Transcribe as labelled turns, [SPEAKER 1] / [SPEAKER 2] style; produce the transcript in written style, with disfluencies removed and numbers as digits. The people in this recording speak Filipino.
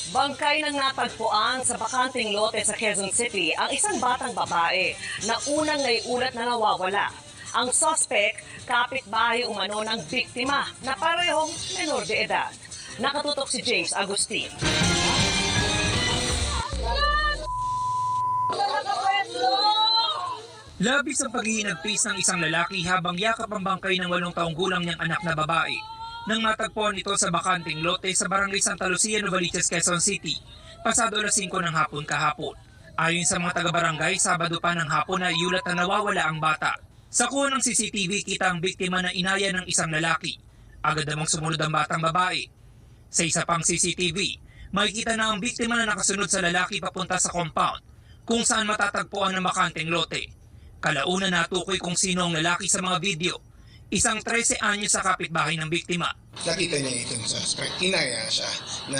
[SPEAKER 1] Bangkay ng natagpuan sa bakanteng lote sa Quezon City ang isang batang babae na unang naiulat na nawawala. Ang suspect, kapitbahay umano ng biktima na parehong menor de edad. Nakatutok si James Agustin.
[SPEAKER 2] Labis ang paghihinagpis ng isang lalaki habang yakap ang bangkay ng 8 taong gulang niyang anak na babae nang matagpuan ito sa bakanteng lote sa Barangay Santa Lucia, Novaliches, Quezon City, pasado alas 5 ng hapon kahapon. Ayon sa mga taga-barangay, Sabado pa ng hapon na iulat na nawawala ang bata. Sa kuha ng CCTV, kita ang biktima na inaya ng isang lalaki. Agad namang sumunod ang batang babae. Sa isa pang CCTV, makikita na ang biktima na nakasunod sa lalaki papunta sa compound kung saan matatagpuan ang bakanteng lote. Kalauna natukoy kung sino ang lalaki sa mga video. Isang 13 anyos sa kapitbahay ng biktima.
[SPEAKER 3] Nakita niya itong suspect. Inaya siya na